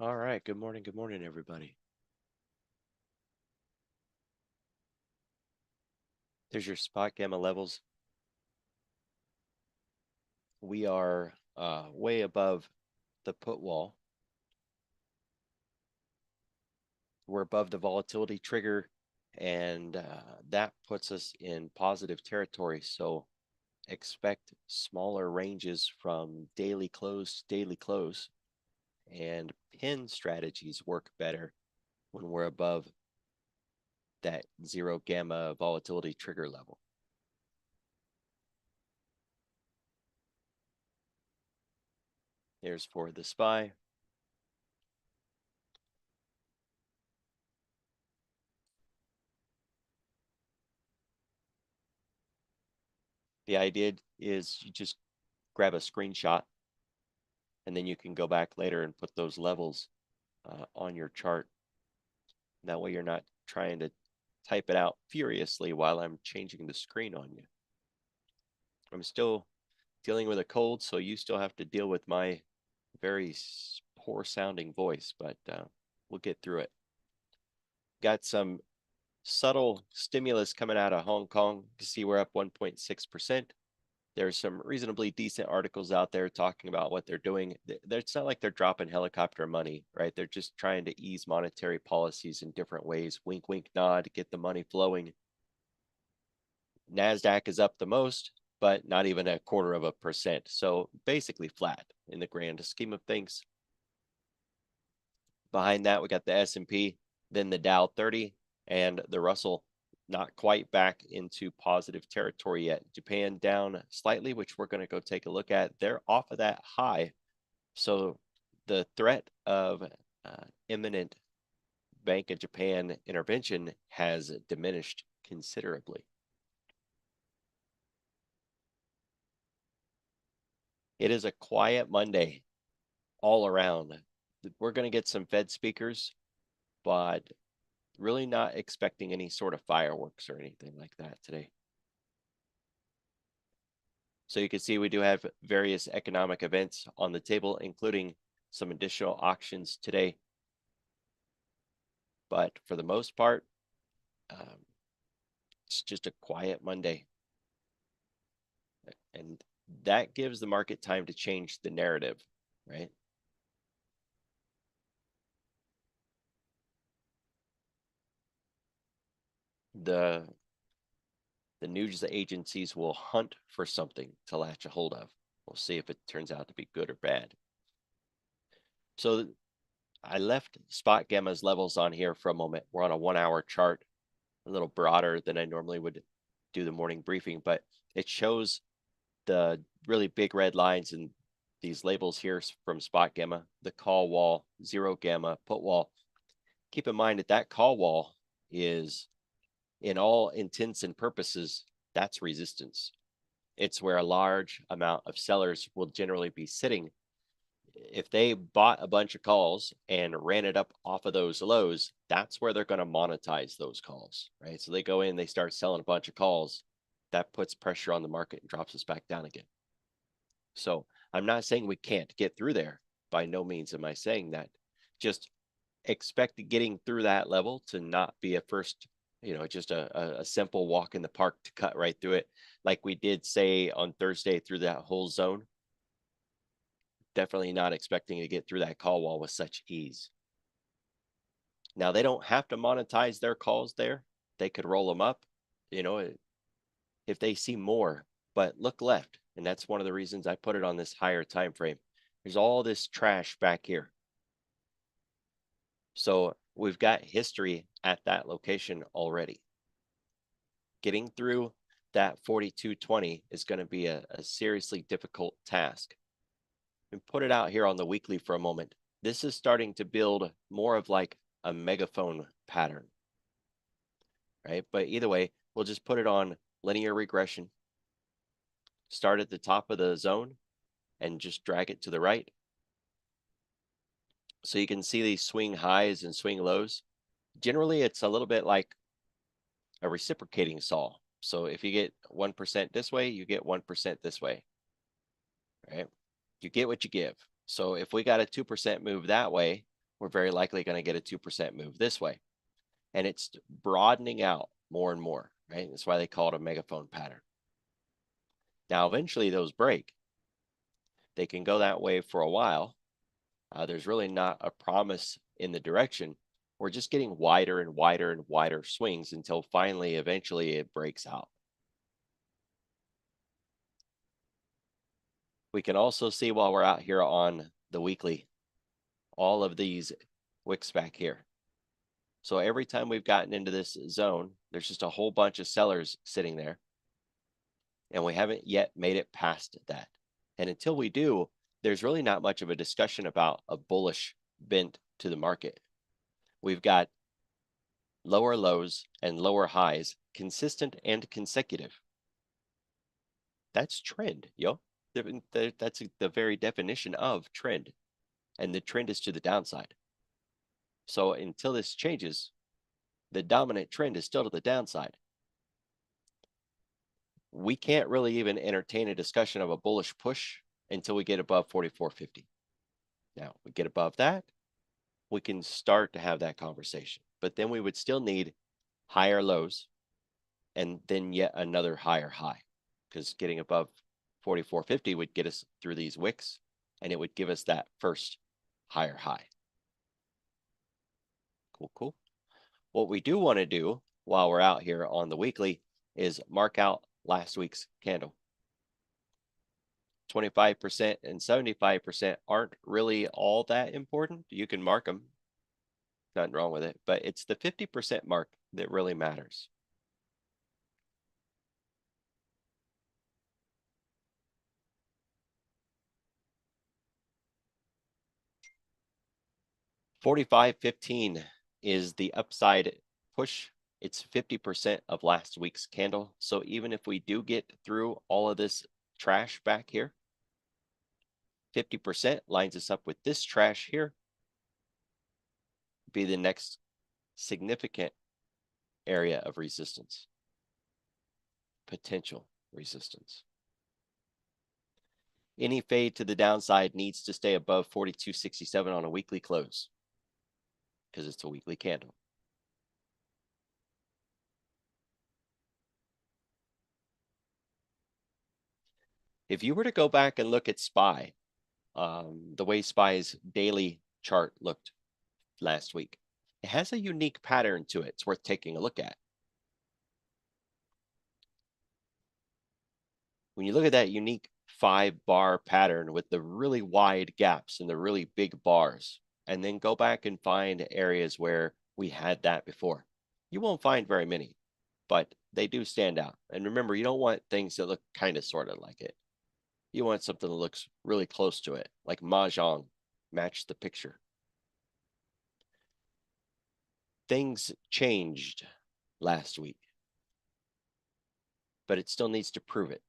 All right. Good morning, everybody. There's your spot gamma levels. We are way above the put wall. We're above the volatility trigger, and that puts us in positive territory. So expect smaller ranges from daily close to daily close, and pin strategies work better when we're above that 0 gamma volatility trigger level. Here's for the SPY. The idea is you just grab a screenshot, and then you can go back later and put those levels on your chart. That way you're not trying to type it out furiously while I'm changing the screen on you. I'm still dealing with a cold, so you still have to deal with my very poor sounding voice, but we'll get through it. Got some subtle stimulus coming out of Hong Kong. You can see we're up 1.6%. There's some reasonably decent articles out there talking about what they're doing. It's not like they're dropping helicopter money, right? They're just trying to ease monetary policies in different ways. Wink, wink, nod, get the money flowing. NASDAQ is up the most, but not even 0.25%. So basically flat in the grand scheme of things. Behind that, we got the S&P, then the Dow 30, and the Russell not quite back into positive territory yet. Japan down slightly, which we're going to go take a look at. They're off of that high. So the threat of imminent Bank of Japan intervention has diminished considerably. It is a quiet Monday all around. We're going to get some Fed speakers, but really not expecting any sort of fireworks or anything like that today. So you can see we do have various economic events on the table, including some additional auctions today. But for the most part, it's just a quiet Monday. And that gives the market time to change the narrative, right? The news agencies will hunt for something to latch a hold of. We'll see if it turns out to be good or bad. So I left spot gamma's levels on here for a moment. We're on a 1-hour chart, a little broader than I normally would do the morning briefing, but it shows the really big red lines and these labels here from spot gamma, the call wall, 0 gamma, put wall. Keep in mind that that call wall is, in all intents and purposes, that's resistance. It's where a large amount of sellers will generally be sitting. If they bought a bunch of calls and ran it up off of those lows, that's where they're going to monetize those calls, right? So they go in, they start selling a bunch of calls. That puts pressure on the market and drops us back down again. So I'm not saying we can't get through there. By no means am I saying that. Just expect getting through that level to not be a first, just a simple walk in the park to cut right through it. Like we did say on Thursday through that whole zone. Definitely not expecting to get through that call wall with such ease. Now, they don't have to monetize their calls there. They could roll them up, if they see more, but look left. And that's one of the reasons I put it on this higher time frame. There's all this trash back here. So we've got history at that location already. Getting through that 4220 is going to be a seriously difficult task. And put it out here on the weekly for a moment. This is starting to build more of like a megaphone pattern, right? But either way, we'll just put it on linear regression. Start at the top of the zone and just drag it to the right. So you can see these swing highs and swing lows. Generally, it's a little bit like a reciprocating saw. So if you get 1% this way, you get 1% this way, right? You get what you give. So if we got a 2% move that way, we're very likely going to get a 2% move this way. And it's broadening out more and more, right? That's why they call it a megaphone pattern. Now, eventually those break. They can go that way for a while. There's really not a promise in the direction. We're just getting wider and wider and wider swings until finally, eventually it breaks out. We can also see while we're out here on the weekly, all of these wicks back here. So every time we've gotten into this zone, there's just a whole bunch of sellers sitting there. And we haven't yet made it past that. And until we do, there's really not much of a discussion about a bullish bent to the market. We've got lower lows and lower highs, consistent and consecutive. That's trend, yo. That's the very definition of trend. And the trend is to the downside. So until this changes, the dominant trend is still to the downside. We can't really even entertain a discussion of a bullish push until we get above 44.50. Now, we get above that, we can start to have that conversation. But then we would still need higher lows and then yet another higher high, because getting above 44.50 would get us through these wicks, and it would give us that first higher high. Cool, cool. What we do want to do while we're out here on the weekly is mark out last week's candle. 25% and 75% aren't really all that important. You can mark them. Nothing wrong with it. But it's the 50% mark that really matters. $45.15 is the upside push. It's 50% of last week's candle. So even if we do get through all of this trash back here, 50% lines us up with this trash here. Be the next significant area of resistance, potential resistance. Any fade to the downside needs to stay above 42.67 on a weekly close, because it's a weekly candle. If you were to go back and look at SPY, the way SPY's daily chart looked last week, it has a unique pattern to it. It's worth taking a look at. When you look at that unique 5-bar pattern with the really wide gaps and the really big bars, and then go back and find areas where we had that before, you won't find very many, but they do stand out. And remember, you don't want things that look kind of sort of like it. You want something that looks really close to it, like Mahjong, match the picture. Things changed last week, but it still needs to prove it.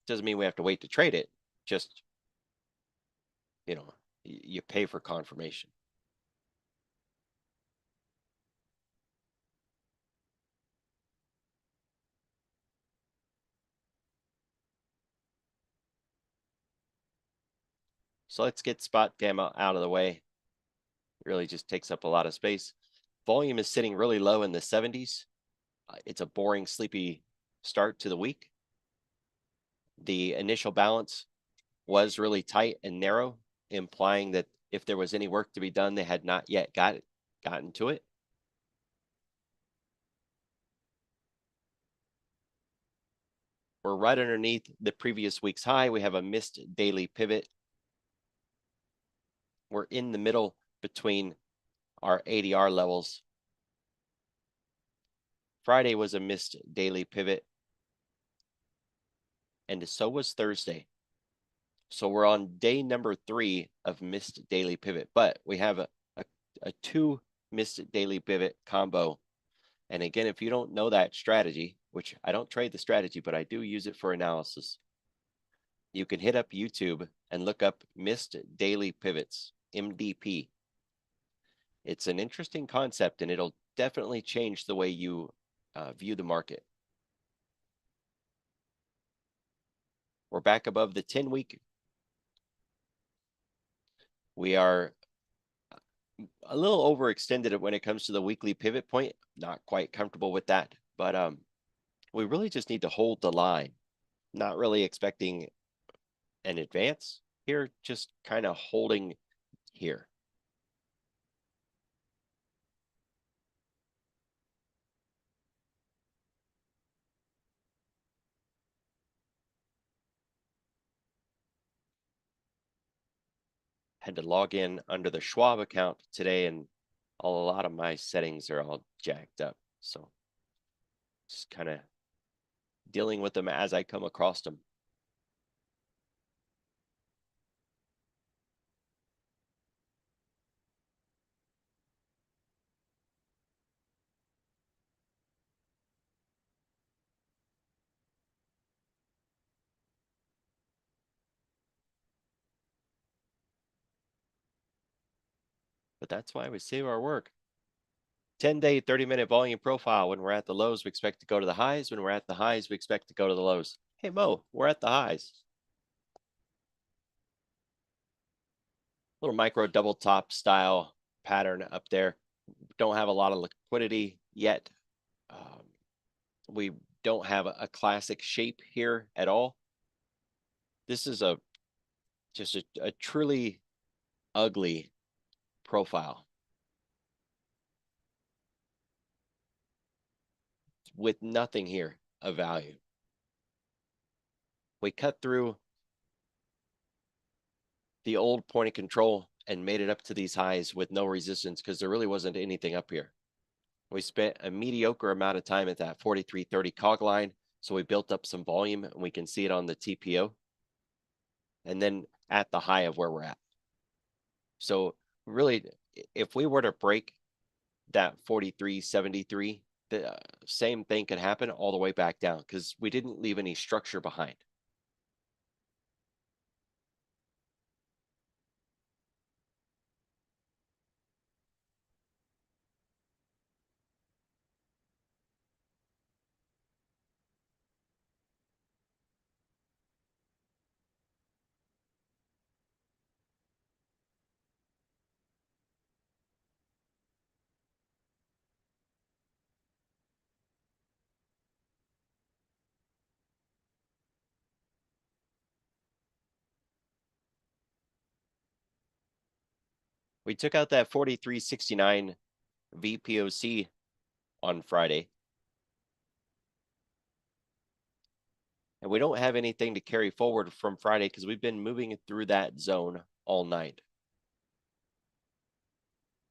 Doesn't mean we have to wait to trade it. Just, you know, you pay for confirmation. So let's get spot gamma out of the way. It really just takes up a lot of space. Volume is sitting really low in the 70s. It's a boring, sleepy start to the week. The initial balance was really tight and narrow, implying that if there was any work to be done, they had not yet gotten to it. We're right underneath the previous week's high. We have a missed daily pivot. We're in the middle between our ADR levels. Friday was a missed daily pivot, and so was Thursday. So we're on day number 3 of missed daily pivot, but we have a 2 missed daily pivot combo. And again, if you don't know that strategy, which I don't trade the strategy, but I do use it for analysis, you can hit up YouTube and look up missed daily pivots, MDP. It's an interesting concept, and it'll definitely change the way you view the market. We're back above the 10-week We are a little overextended when it comes to the weekly pivot point. Not quite comfortable with that, but we really just need to hold the line. Not really expecting an advance here, just kind of holding here. Had to log in under the Schwab account today, and a lot of my settings are all jacked up. So just kind of dealing with them as I come across them. But that's why we save our work. 10-day, 30-minute volume profile. When we're at the lows, we expect to go to the highs. When we're at the highs, we expect to go to the lows. Hey, Mo, we're at the highs. Little micro double top style pattern up there. Don't have a lot of liquidity yet. We don't have a classic shape here at all. This is just a truly ugly profile with nothing here of value. We cut through the old point of control and made it up to these highs with no resistance because there really wasn't anything up here. We spent a mediocre amount of time at that 43.30 cog line, so we built up some volume, and we can see it on the TPO. And then at the high of where we're at. So really, if we were to break that 43.73, the same thing could happen all the way back down because we didn't leave any structure behind. We took out that 43.69 VPOC on Friday. And we don't have anything to carry forward from Friday because we've been moving through that zone all night.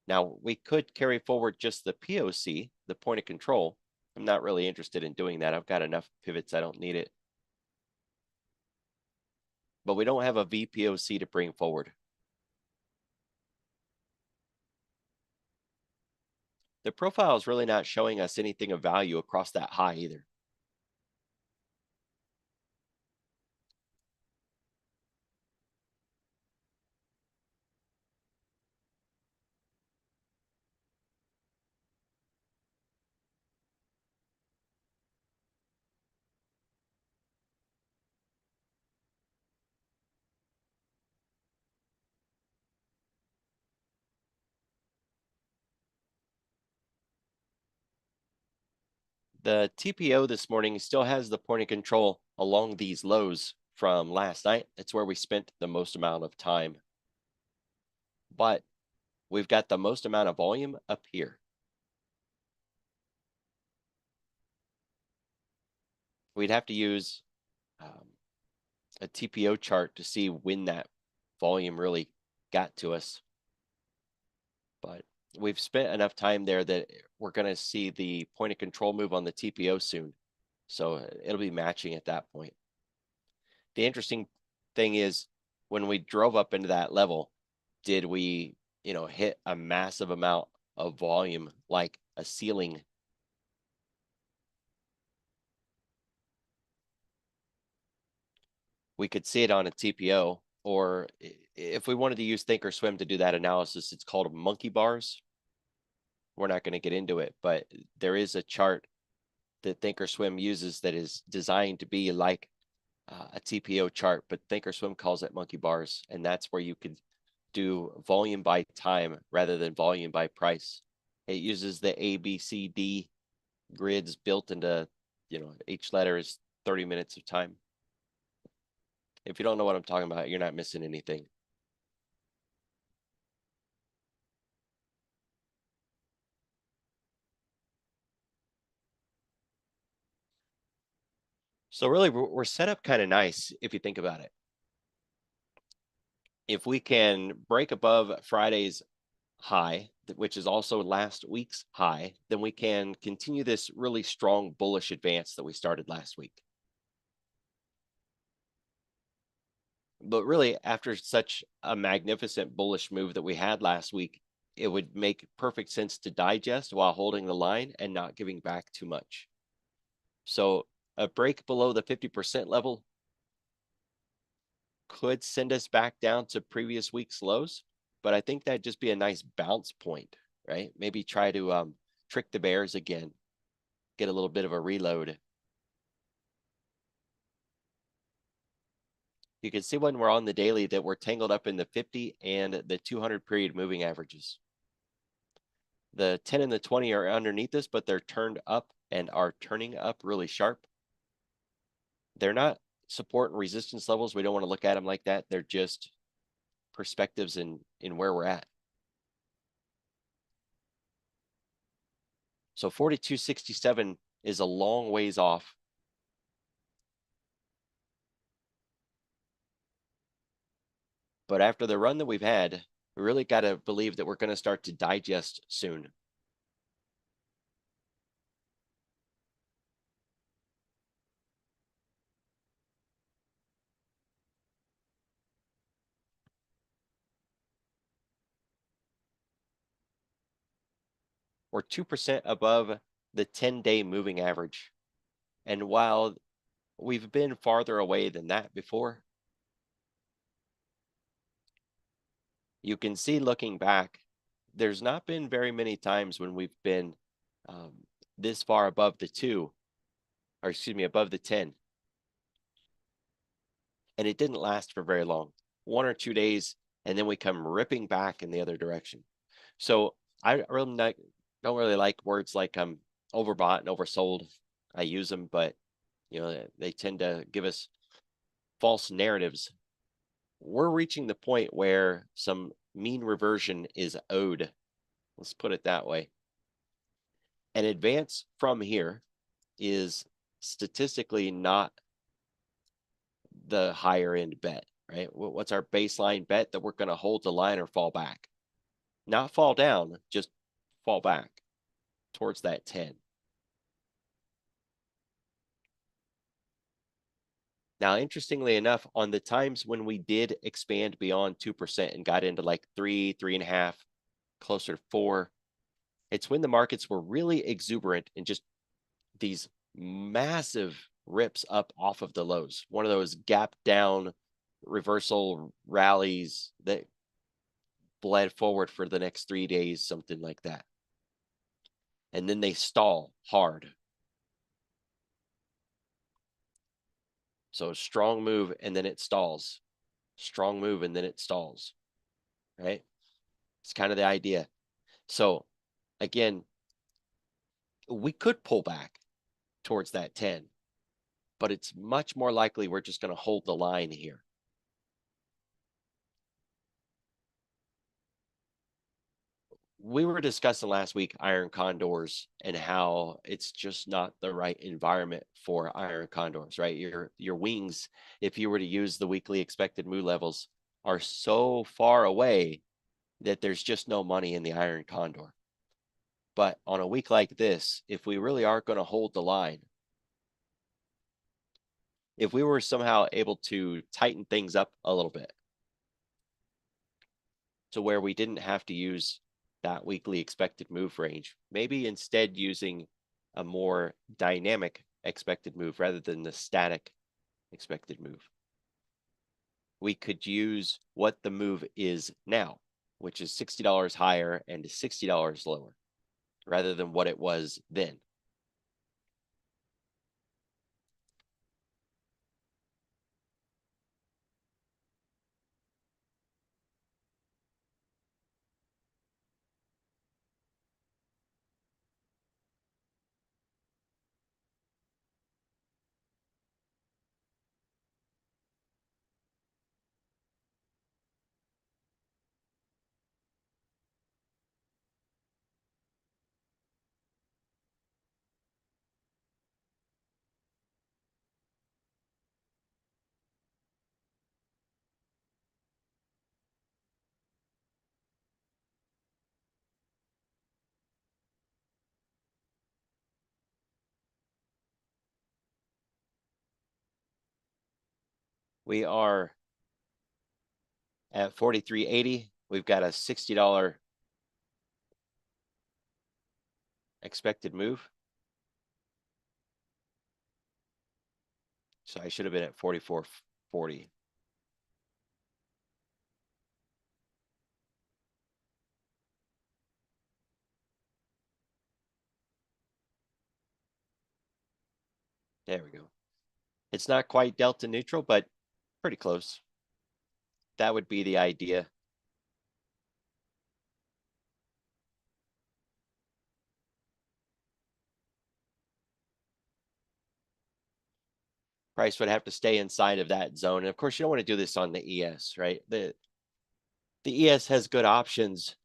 Now, we could carry forward just the POC, the point of control. I'm not really interested in doing that. I've got enough pivots. I don't need it. But we don't have a VPOC to bring forward. The profile is really not showing us anything of value across that high either. The TPO this morning still has the point of control along these lows from last night. That's where we spent the most amount of time. But we've got the most amount of volume up here. We'd have to use a TPO chart to see when that volume really got to us. But we've spent enough time there that we're going to see the point of control move on the TPO soon. So it'll be matching at that point. The interesting thing is when we drove up into that level, did we, hit a massive amount of volume like a ceiling? We could see it on a TPO, or if we wanted to use Thinkorswim to do that analysis, it's called monkey bars. We're not going to get into it, but there is a chart that Thinkorswim uses that is designed to be like a TPO chart, but Thinkorswim calls it monkey bars, and that's where you could do volume by time rather than volume by price. It uses the ABCD grids built into, each letter is 30 minutes of time. If you don't know what I'm talking about, you're not missing anything. So really, we're set up kind of nice if you think about it. If we can break above Friday's high, which is also last week's high, then we can continue this really strong bullish advance that we started last week. But really, after such a magnificent bullish move that we had last week, it would make perfect sense to digest while holding the line and not giving back too much. So a break below the 50% level could send us back down to previous week's lows, but I think that'd just be a nice bounce point, right? Maybe try to trick the bears again, get a little bit of a reload. You can see when we're on the daily that we're tangled up in the 50 and the 200 period moving averages. The 10 and the 20 are underneath us, but they're turned up and are turning up really sharp. They're not support and resistance levels. We don't want to look at them like that. They're just perspectives in where we're at. So 42.67 is a long ways off. But after the run that we've had, we really got to believe that we're going to start to digest soon. We're 2% above the 10-day moving average. And while we've been farther away than that before, you can see looking back, there's not been very many times when we've been this far above the 2, or excuse me, above the 10. And it didn't last for very long, 1 or 2 days, and then we come ripping back in the other direction. So I really don't really like words like overbought and oversold. I use them, but they tend to give us false narratives. We're reaching the point where some mean reversion is owed. Let's put it that way. An advance from here is statistically not the higher end bet, right? What's our baseline bet? That we're going to hold the line or fall back, not fall down, just fall back towards that 10. Now, interestingly enough, on the times when we did expand beyond 2% and got into like 3, 3.5, closer to 4, it's when the markets were really exuberant and just these massive rips up off of the lows. One of those gap down reversal rallies that bled forward for the next 3 days, something like that. And then they stall hard. So strong move and then it stalls. Strong move and then it stalls. Right? It's kind of the idea. So again, we could pull back towards that 10, but it's much more likely we're just going to hold the line here. We were discussing last week iron condors and how it's just not the right environment for iron condors, right? Your wings, if you were to use the weekly expected move levels, are so far away that there's just no money in the iron condor. But on a week like this, if we really are going to hold the line, if we were somehow able to tighten things up a little bit to where we didn't have to use that weekly expected move range, maybe instead using a more dynamic expected move rather than the static expected move, we could use what the move is now, which is $60 higher and $60 lower, rather than what it was then. We are at 43.80. We've got a $60 expected move. So I should have been at 44.40. There we go. It's not quite delta neutral, but pretty close. That would be the idea. Price would have to stay inside of that zone. And of course, you don't want to do this on the ES, right? The ES has good options,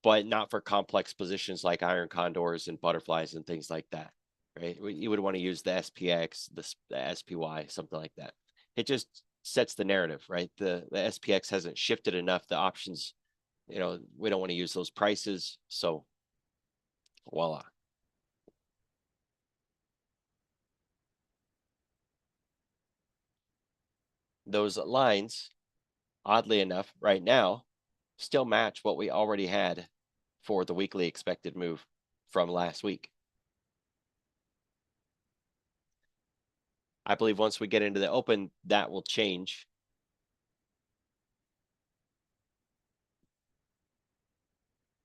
but not for complex positions like iron condors and butterflies and things like that, right? You would want to use the SPX, the SPY, something like that. It just sets the narrative, right? The SPX hasn't shifted enough. The options, we don't want to use those prices. So voila. Those lines, oddly enough, right now, still match what we already had for the weekly expected move from last week. I believe once we get into the open, that will change.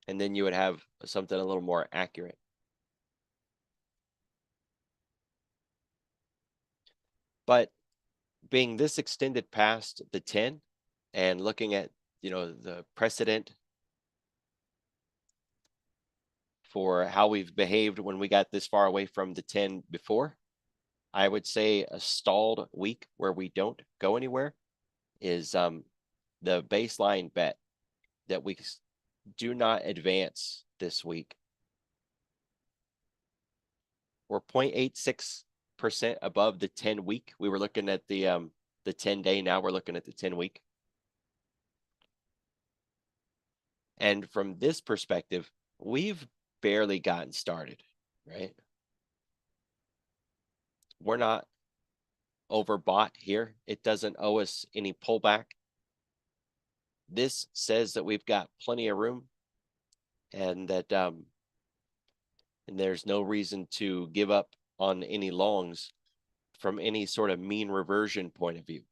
And then you would have something a little more accurate. But being this extended past the 10 and looking at, the precedent for how we've behaved when we got this far away from the 10 before, I would say a stalled week where we don't go anywhere is the baseline bet that we do not advance this week. We're 0.86% above the 10 week. We were looking at the 10 day. Now we're looking at the 10 week. And from this perspective, we've barely gotten started, right? We're not overbought here. It doesn't owe us any pullback. This says that we've got plenty of room and that and there's no reason to give up on any longs from any sort of mean reversion point of view.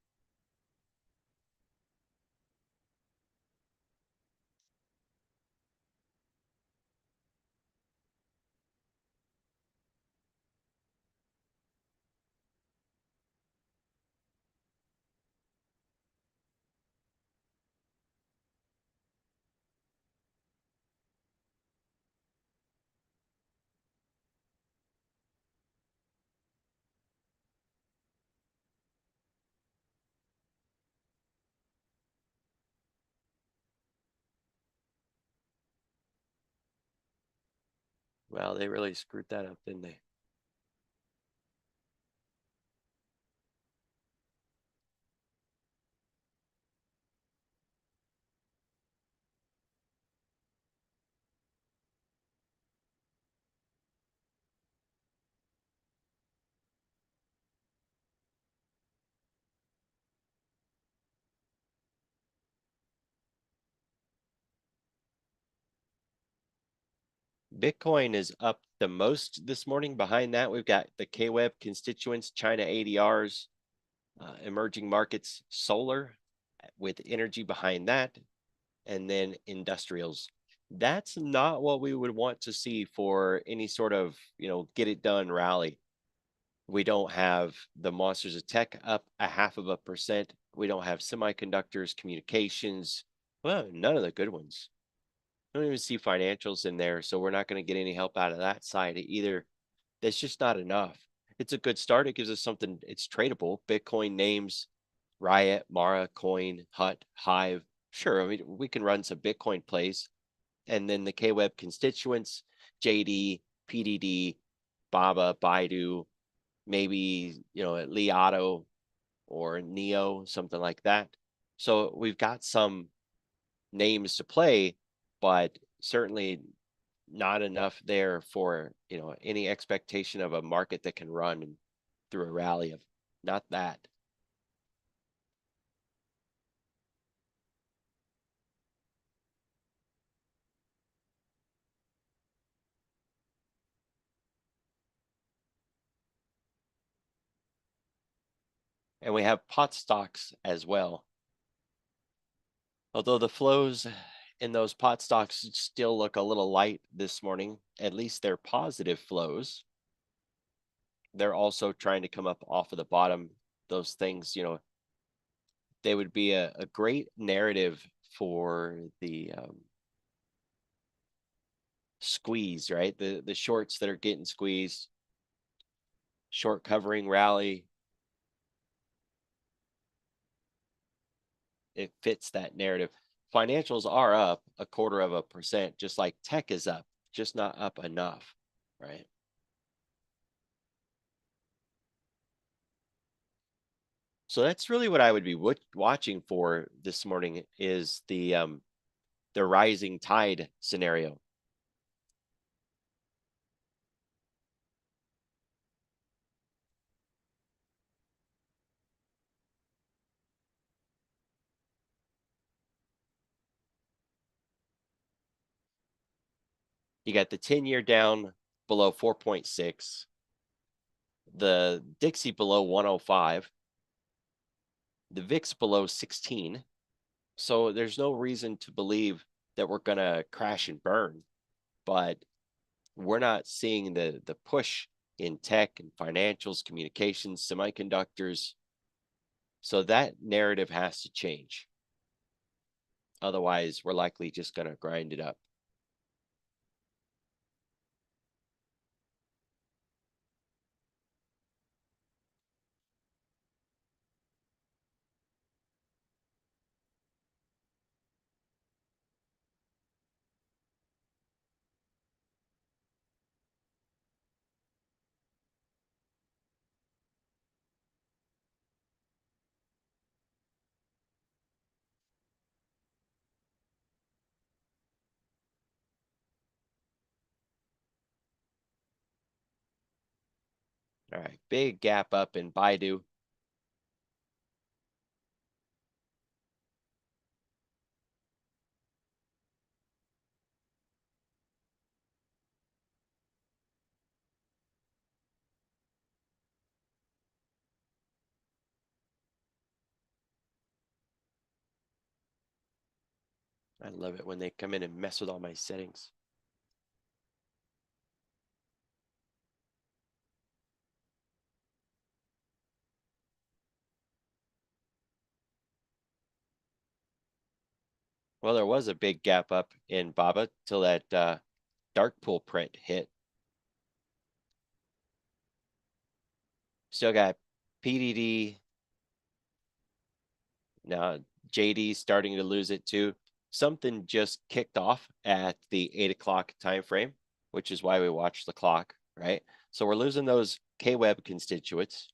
Well, they really screwed that up, didn't they? Bitcoin is up the most this morning. Behind that, we've got the KWeb constituents, China ADRs, emerging markets, solar with energy behind that, and then industrials. That's not what we would want to see for any sort of, get it done rally. We don't have the monsters of tech up 0.5%. We don't have semiconductors, communications. Well, none of the good ones. I don't even see financials in there, so we're not going to get any help out of that side either. That's just not enough. It's a good start. It gives us something. It's tradable. Bitcoin names, Riot, Mara, Coin, Hut, Hive. Sure, I mean, we can run some Bitcoin plays. And then the KWeb constituents, JD, PDD, Baba, Baidu, maybe, Li Auto or Neo, something like that. So we've got some names to play, but certainly not enough there for, any expectation of a market that can run through a rally of not that. And we have pot stocks as well. Although the flows in those pot stocks still look a little light this morning, at least they're positive flows. They're also trying to come up off of the bottom. Those things, they would be a great narrative for the squeeze, right? The shorts that are getting squeezed, short covering rally. It fits that narrative. Financials are up 0.25%, just like tech is up, just not up enough, right? So that's really what I would be watching for this morning is the rising tide scenario. You got the 10-year down below 4.6, the Dixie below 105, the VIX below 16. So there's no reason to believe that we're going to crash and burn, but we're not seeing the push in tech and financials, communications, semiconductors. So that narrative has to change. Otherwise, we're likely just going to grind it up. All right, big gap up in Baidu. I love it when they come in and mess with all my settings. Well, there was a big gap up in BABA till that dark pool print hit. Still got PDD. Now JD starting to lose it too. Something just kicked off at the 8 o'clock time frame, which is why we watch the clock, right? So we're losing those K-Web constituents.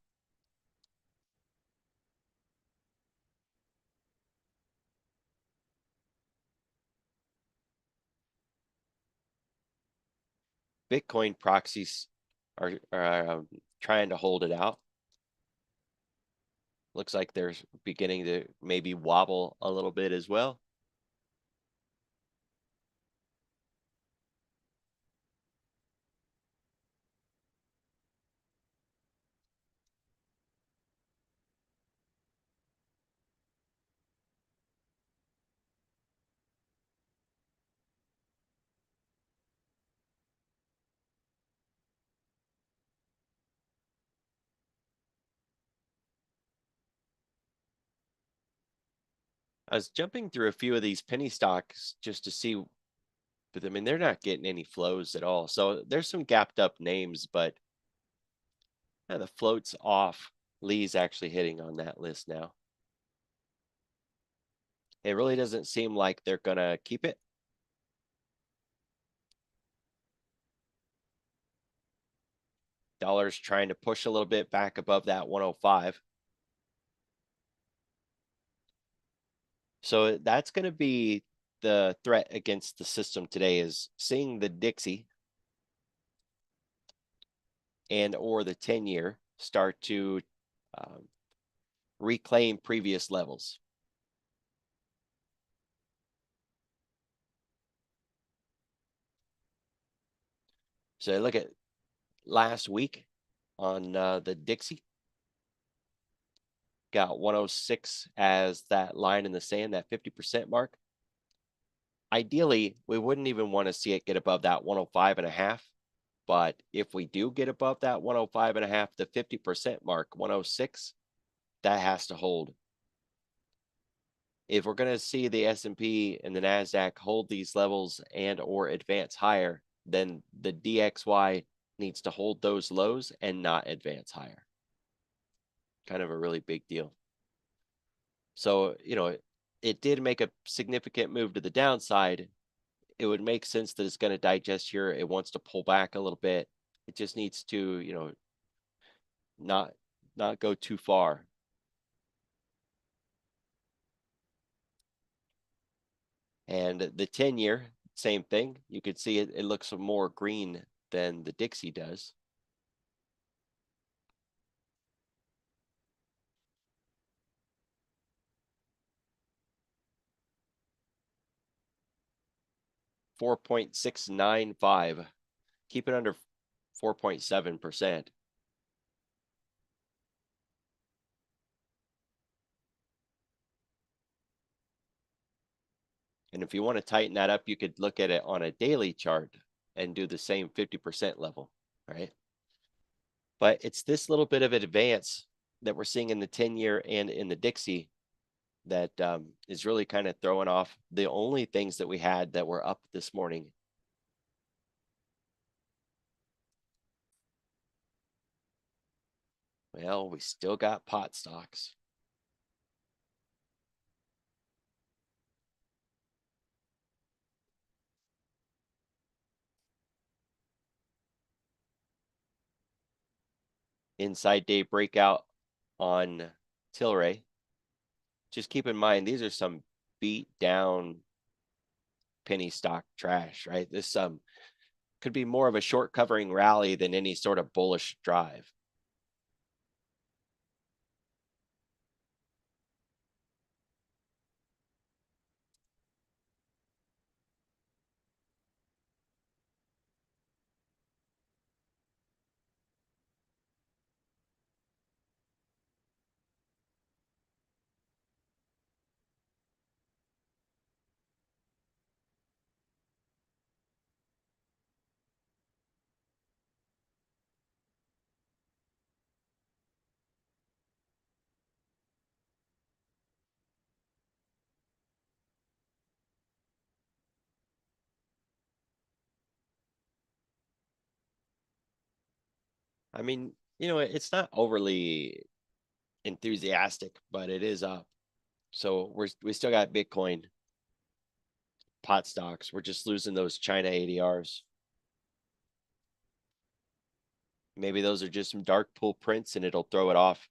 Bitcoin proxies are trying to hold it out. Looks like they're beginning to maybe wobble a little bit as well. I was jumping through a few of these penny stocks just to see, but I mean, they're not getting any flows at all. So there's some gapped up names, but the float's off. Lee's actually hitting on that list now. It really doesn't seem like they're going to keep it. Dollar's trying to push a little bit back above that 105. So that's going to be the threat against the system today is seeing the Dixie and or the 10-year start to um, reclaim previous levels. So look at last week on the Dixie. got 106 as that line in the sand, that 50% mark. Ideally, we wouldn't even want to see it get above that 105.5. But if we do get above that 105.5, the 50% mark, 106, that has to hold. If we're going to see the S&P and the NASDAQ hold these levels and or advance higher, then the DXY needs to hold those lows and not advance higher. Kind of a really big deal. So, it did make a significant move to the downside. It would make sense that it's going to digest here. It wants to pull back a little bit. It just needs to, not go too far. And the 10-year, same thing. You could see it looks more green than the Dixie does. $4.695. Keep it under 4.7%. And if you want to tighten that up, you could look at it on a daily chart and do the same 50% level, right? But it's this little bit of advance that we're seeing in the 10-year and in the Dixie that is really kind of throwing off the only things that we had that were up this morning. Well, we still got pot stocks. Inside day breakout on Tilray. Just keep in mind, these are some beat down penny stock trash, right? This could be more of a short covering rally than any sort of bullish drive. I mean, it's not overly enthusiastic, but it is up. So we still got Bitcoin, pot stocks. We're just losing those China ADRs. Maybe those are just some dark pool prints and it'll throw it off.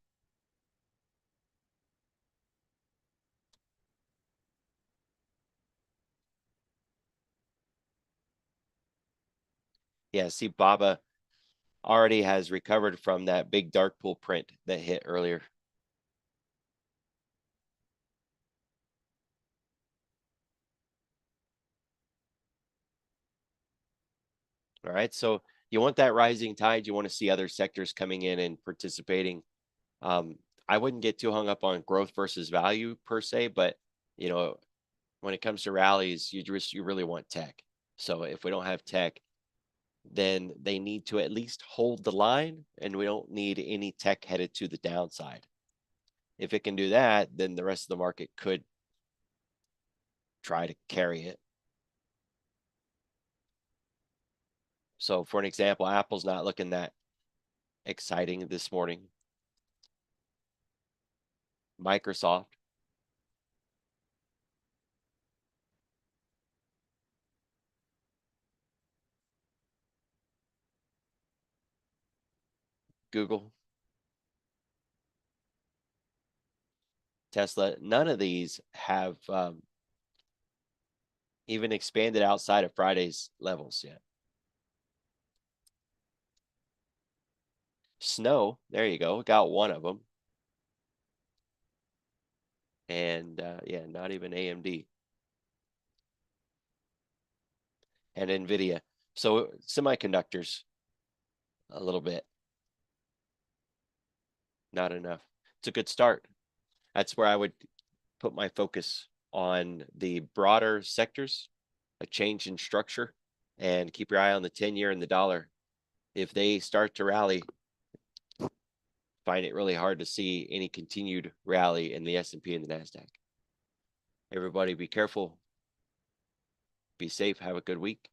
Yeah, see, Baba already has recovered from that big dark pool print that hit earlier. All right, so you want that rising tide. You want to see other sectors coming in and participating. I wouldn't get too hung up on growth versus value per se, but when it comes to rallies, you really want tech. So if we don't have tech, then they need to at least hold the line, and we don't need any tech headed to the downside. If it can do that, then the rest of the market could try to carry it. So for an example, Apple's not looking that exciting this morning. Microsoft. Google. Tesla. None of these have even expanded outside of Friday's levels yet. Snow. There you go. Got one of them. And yeah, not even AMD. And NVIDIA. So semiconductors, a little bit. Not enough. It's a good start. That's where I would put my focus on the broader sectors, a change in structure, and keep your eye on the 10-year and the dollar. If they start to rally, find it really hard to see any continued rally in the S&P and the NASDAQ. Everybody be careful. Be safe. Have a good week.